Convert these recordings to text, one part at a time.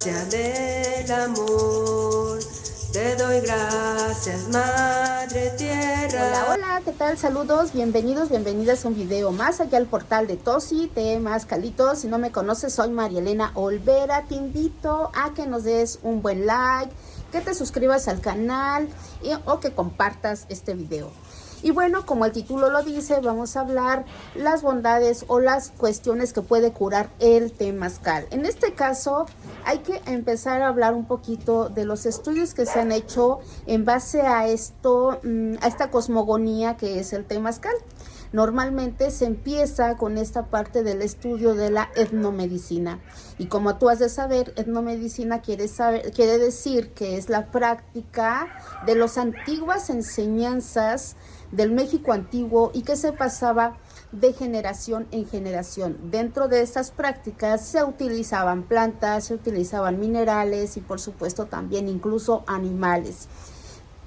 gracia del amor. Te doy gracias, Madre Tierra. Hola, hola, ¿qué tal? Saludos, bienvenidos, bienvenidas a un video más aquí al portal de Tosi, Temas Calitos. Si no me conoces, soy María Elena Olvera. Te invito a que nos des un buen like, que te suscribas al canal o que compartas este video. Y bueno, como el título lo dice, vamos a hablar las bondades o las cuestiones que puede curar el temazcal. En este caso, hay que empezar a hablar un poquito de los estudios que se han hecho en base a esto, a esta cosmogonía que es el temazcal. Normalmente se empieza con esta parte del estudio de la etnomedicina. Y como tú has de saber, etnomedicina quiere decir que es la práctica de las antiguas enseñanzas del México antiguo y que se pasaba de generación en generación. Dentro de estas prácticas se utilizaban plantas, se utilizaban minerales y por supuesto también incluso animales.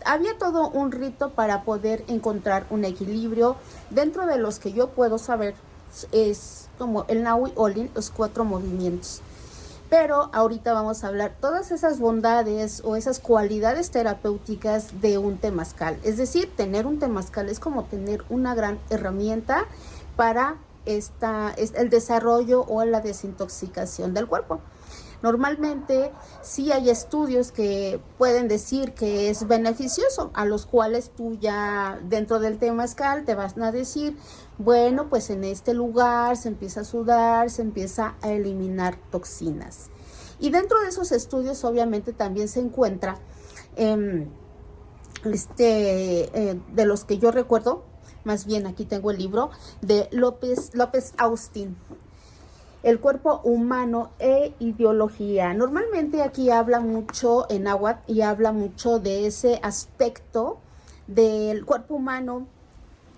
Había todo un rito para poder encontrar un equilibrio. Dentro de los que yo puedo saber es como el Nahui Olin, los 4 movimientos. Pero ahorita vamos a hablar todas esas bondades o esas cualidades terapéuticas de un temazcal. Es decir, tener un temazcal es como tener una gran herramienta para el desarrollo o la desintoxicación del cuerpo. Normalmente sí hay estudios que pueden decir que es beneficioso, a los cuales tú ya dentro del temazcal te vas a decir, bueno, pues en este lugar se empieza a sudar, se empieza a eliminar toxinas. Y dentro de esos estudios obviamente también se encuentra, de los que yo recuerdo, más bien aquí tengo el libro de López Austin, El cuerpo humano e ideología. Normalmente aquí habla mucho en náhuatl y habla mucho de ese aspecto del cuerpo humano,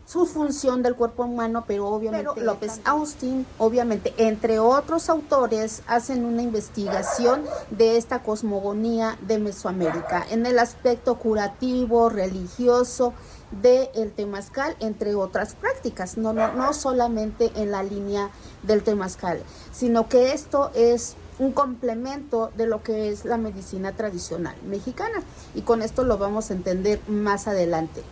su función del cuerpo humano, pero obviamente López Austin, obviamente, entre otros autores, hacen una investigación de esta cosmogonía de Mesoamérica en el aspecto curativo, religioso del temazcal, entre otras prácticas, no solamente en la línea del temazcal, sino que esto es un complemento de lo que es la medicina tradicional mexicana, y con esto lo vamos a entender más adelante.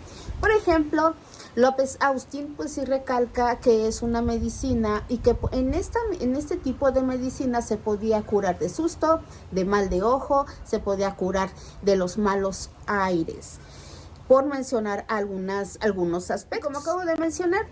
Por ejemplo, López Austin pues sí recalca que es una medicina y que en este tipo de medicina se podía curar de susto, de mal de ojo, se podía curar de los malos aires, por mencionar algunos aspectos. Como acabo de mencionar,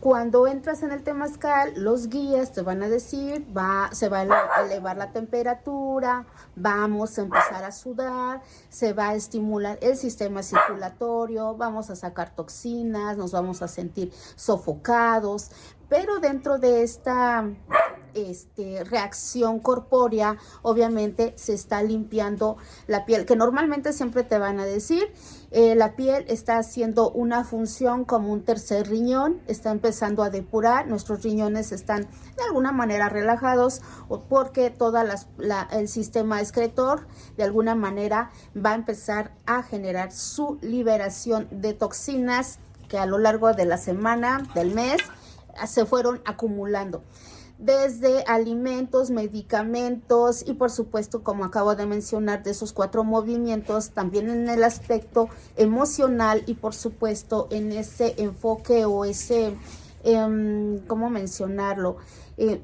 cuando entras en el temazcal, los guías te van a decir, se va a elevar la temperatura, vamos a empezar a sudar, se va a estimular el sistema circulatorio, vamos a sacar toxinas, nos vamos a sentir sofocados, pero dentro de esta reacción corpórea, obviamente se está limpiando la piel, que normalmente siempre te van a decir, la piel está haciendo una función como un tercer riñón, está empezando a depurar, nuestros riñones están de alguna manera relajados, porque el sistema excretor de alguna manera va a empezar a generar su liberación de toxinas que a lo largo de la semana, del mes, se fueron acumulando, desde alimentos, medicamentos y por supuesto, como acabo de mencionar, de esos 4 movimientos, también en el aspecto emocional y por supuesto en ese enfoque o ese, ¿cómo mencionarlo?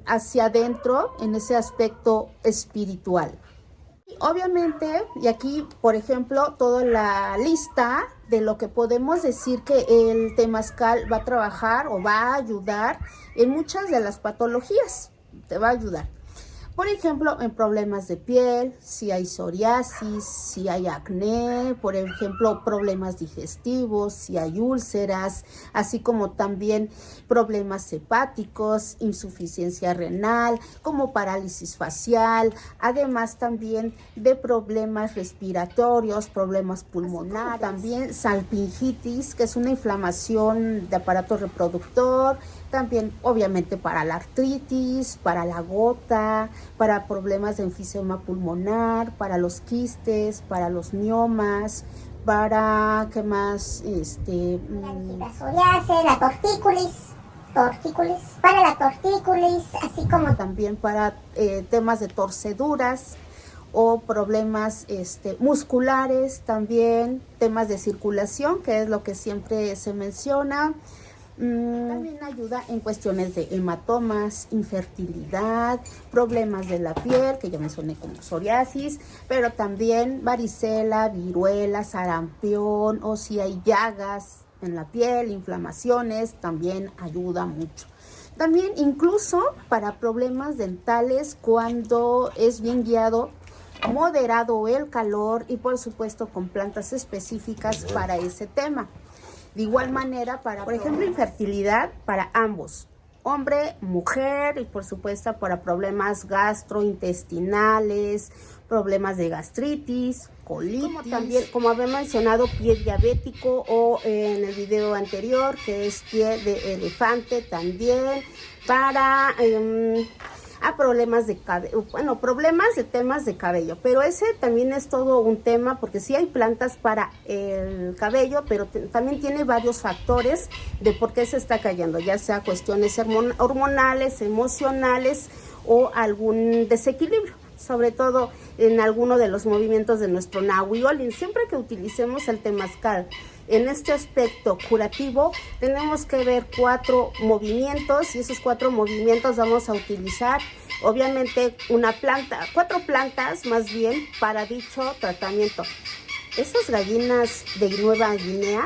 Hacia adentro, en ese aspecto espiritual. Obviamente, y aquí, por ejemplo, toda la lista de lo que podemos decir que el temazcal va a trabajar o va a ayudar en muchas de las patologías, te va a ayudar. Por ejemplo, en problemas de piel, si hay psoriasis, si hay acné, por ejemplo, problemas digestivos, si hay úlceras, así como también problemas hepáticos, insuficiencia renal, como parálisis facial, además también de problemas respiratorios, problemas pulmonares, también salpingitis, que es una inflamación de aparato reproductor, también obviamente para la artritis, para la gota, para problemas de enfisema pulmonar, para los quistes, para los miomas, para, ¿qué más? La psoriasis, la tortícolis, para la tortícolis, así como también para temas de torceduras o problemas musculares también, temas de circulación, que es lo que siempre se menciona. También ayuda en cuestiones de hematomas, infertilidad, problemas de la piel, que ya mencioné como psoriasis, pero también varicela, viruela, sarampión, o si hay llagas en la piel, inflamaciones, también ayuda mucho. También incluso para problemas dentales cuando es bien guiado, moderado el calor y por supuesto con plantas específicas para ese tema. De igual manera, para, por ejemplo, infertilidad para ambos, hombre, mujer, y por supuesto para problemas gastrointestinales, problemas de gastritis, colitis, como también, como había mencionado, pie diabético o en el video anterior, que es pie de elefante también, para problemas de cabello, bueno, problemas de temas de cabello, pero ese también es todo un tema porque sí hay plantas para el cabello, pero también tiene varios factores de por qué se está cayendo, ya sea cuestiones hormonales, emocionales o algún desequilibrio, sobre todo en alguno de los movimientos de nuestro Nahui Olin. Siempre que utilicemos el temazcal en este aspecto curativo, tenemos que ver 4 movimientos y esos 4 movimientos vamos a utilizar obviamente 4 plantas más bien para dicho tratamiento. Esas gallinas de Nueva Guinea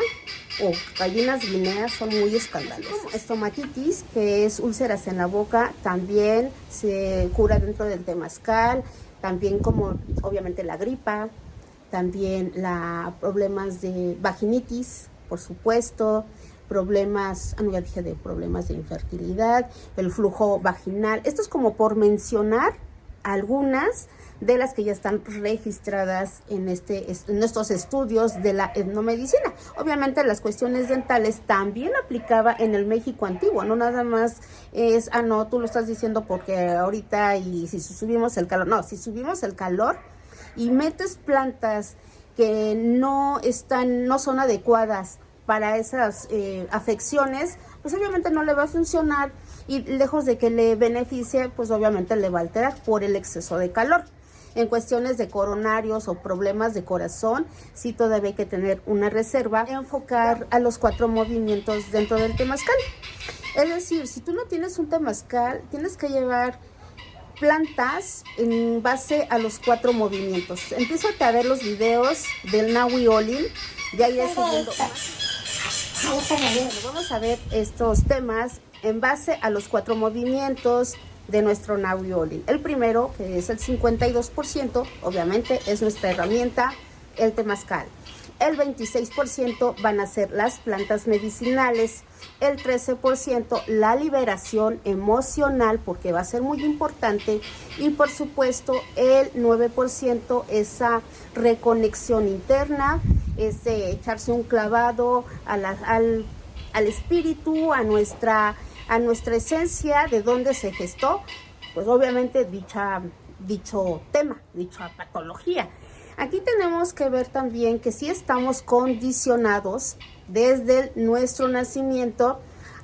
o gallinas guineas son muy escandalosas. Estomatitis, que es úlceras en la boca, también se cura dentro del temazcal, también como obviamente la gripa, también problemas de vaginitis, por supuesto, problemas de infertilidad, el flujo vaginal. Esto es como por mencionar algunas de las que ya están registradas en estos estudios de la etnomedicina. Obviamente las cuestiones dentales también aplicaba en el México antiguo, no nada más es, no, tú lo estás diciendo porque ahorita y si subimos el calor. No, si subimos el calor y metes plantas que no son adecuadas para esas afecciones, pues obviamente no le va a funcionar y lejos de que le beneficie, pues obviamente le va a alterar por el exceso de calor. En cuestiones de coronarios o problemas de corazón, sí todavía hay que tener una reserva, enfocar a los 4 movimientos dentro del temazcal. Es decir, si tú no tienes un temazcal, tienes que llevar plantas en base a los 4 movimientos. Empiézate a ver los videos del Nahui Olin, ya iré subiendo más. Vamos a ver estos temas en base a los 4 movimientos de nuestro Nahui Olin. El primero, que es el 52%, obviamente es nuestra herramienta, el temazcal. El 26% van a ser las plantas medicinales. El 13% la liberación emocional, porque va a ser muy importante. Y por supuesto el 9% esa reconexión interna, ese echarse un clavado al espíritu, a nuestra esencia, de dónde se gestó, pues obviamente dicha patología. Aquí tenemos que ver también que sí estamos condicionados desde nuestro nacimiento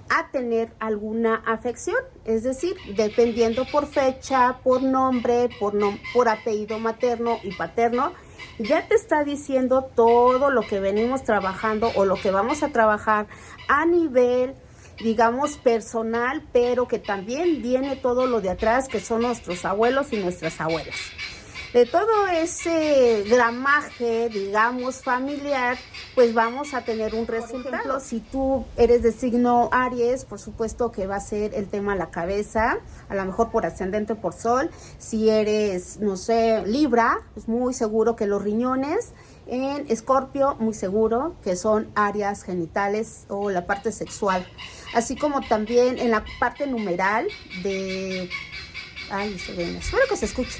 a tener alguna afección, es decir, dependiendo por fecha, por nombre, por apellido materno y paterno, ya te está diciendo todo lo que venimos trabajando o lo que vamos a trabajar a nivel, digamos, personal, pero que también viene todo lo de atrás, que son nuestros abuelos y nuestras abuelas. De todo ese gramaje, digamos, familiar, pues vamos a tener un resultado. Por ejemplo, si tú eres de signo Aries, por supuesto que va a ser el tema la cabeza, a lo mejor por ascendente por sol. Si eres, no sé, Libra, es muy seguro que los riñones. En Escorpio, muy seguro que son áreas genitales o la parte sexual. Así como también en la parte numeral de... espero que se escuche.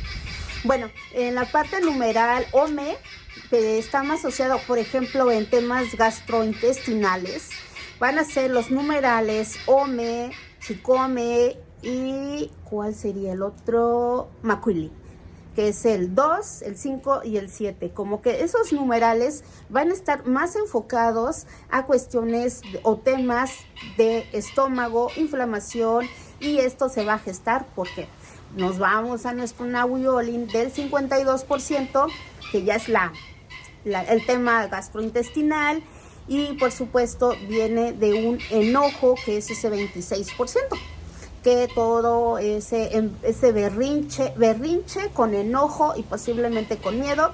Bueno, en la parte numeral OME, que está más asociado, por ejemplo, en temas gastrointestinales, van a ser los numerales OME, Chicome y ¿cuál sería el otro? Macuili, que es el 2, el 5 y el 7. Como que esos numerales van a estar más enfocados a cuestiones o temas de estómago, inflamación, y esto se va a gestar. ¿Por qué? nos vamos a nuestro Nahui Olin del 52%, que ya es el tema gastrointestinal, y por supuesto viene de un enojo, que es ese 26%, que todo ese berrinche con enojo y posiblemente con miedo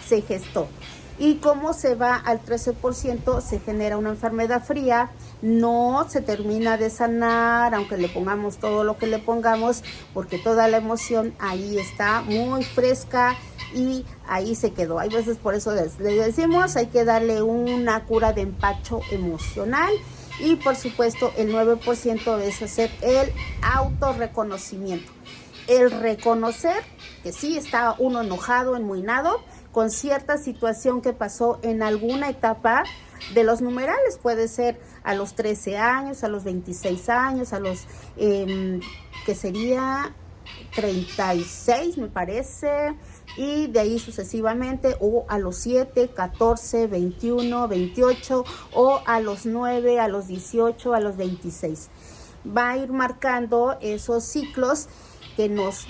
se gestó. Y como se va al 13%, se genera una enfermedad fría, no se termina de sanar, aunque le pongamos todo lo que le pongamos, porque toda la emoción ahí está muy fresca y ahí se quedó. Hay veces por eso le decimos, hay que darle una cura de empacho emocional. Y por supuesto el 9% es hacer el autorreconocimiento. El reconocer que sí está uno enojado, enmuinado, con cierta situación que pasó en alguna etapa de los numerales. Puede ser a los 13 años, a los 26 años, a los que sería 36 me parece, y de ahí sucesivamente, o a los 7, 14, 21, 28, o a los 9, a los 18, a los 26. Va a ir marcando esos ciclos que nos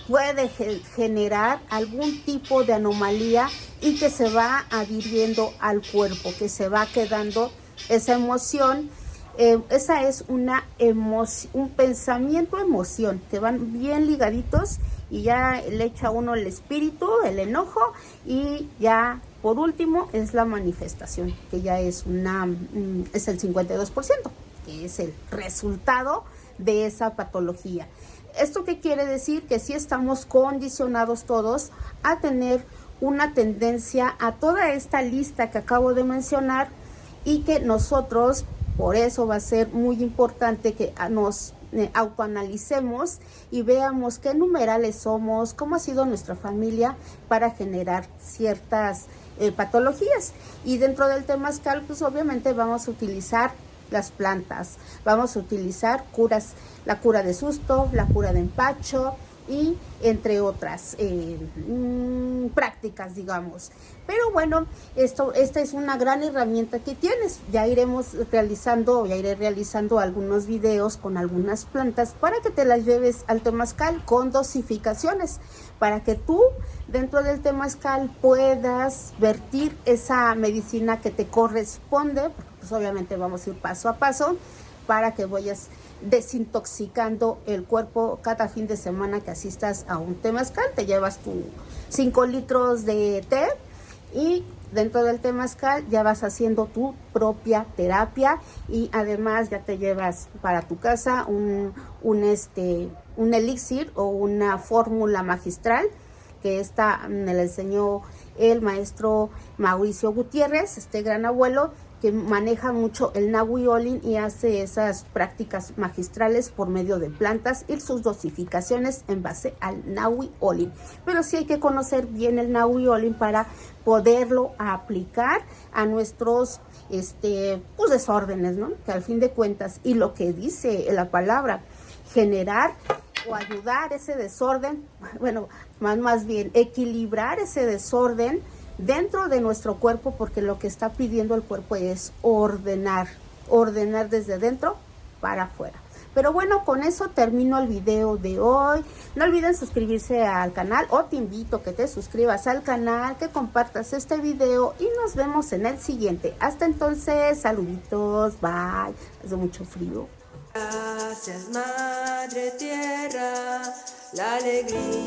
puede generar algún tipo de anomalía y que se va adhiriendo al cuerpo, que se va quedando esa emoción. Esa es una emoción, un pensamiento-emoción, que van bien ligaditos, y ya le echa uno el espíritu, el enojo, y ya por último es la manifestación, que ya es es el 52%, que es el resultado de esa patología. ¿Esto qué quiere decir? Que sí estamos condicionados todos a tener una tendencia a toda esta lista que acabo de mencionar, y que nosotros, por eso va a ser muy importante que nos autoanalicemos y veamos qué numerales somos, cómo ha sido nuestra familia para generar ciertas patologías. Y dentro del temazcal, pues obviamente vamos a utilizar las plantas, vamos a utilizar curas, la cura de susto, la cura de empacho, y entre otras prácticas, digamos. Pero bueno, esta es una gran herramienta que tienes. Ya iré realizando algunos videos con algunas plantas para que te las lleves al temazcal con dosificaciones, para que tú dentro del temazcal puedas vertir esa medicina que te corresponde, porque pues obviamente vamos a ir paso a paso para que vayas desintoxicando el cuerpo cada fin de semana que asistas a un temazcal. Te llevas tus 5 litros de té, y dentro del temazcal ya vas haciendo tu propia terapia, y además ya te llevas para tu casa un elixir o una fórmula magistral, que me la enseñó el maestro Mauricio Gutiérrez, este gran abuelo, que maneja mucho el Nahui Olin y hace esas prácticas magistrales por medio de plantas y sus dosificaciones en base al Nahui Olin. Pero sí hay que conocer bien el Nahui Olin para poderlo aplicar a nuestros pues desórdenes, ¿no? Que al fin de cuentas, y lo que dice la palabra, generar o ayudar ese desorden, bueno, más bien equilibrar ese desorden dentro de nuestro cuerpo, porque lo que está pidiendo el cuerpo es ordenar desde dentro para afuera. Pero bueno, con eso termino el video de hoy. No olviden suscribirse al canal, o te invito a que te suscribas al canal, que compartas este video, y nos vemos en el siguiente. Hasta entonces, saluditos, bye. Hace mucho frío. Gracias, Madre Tierra, la alegría.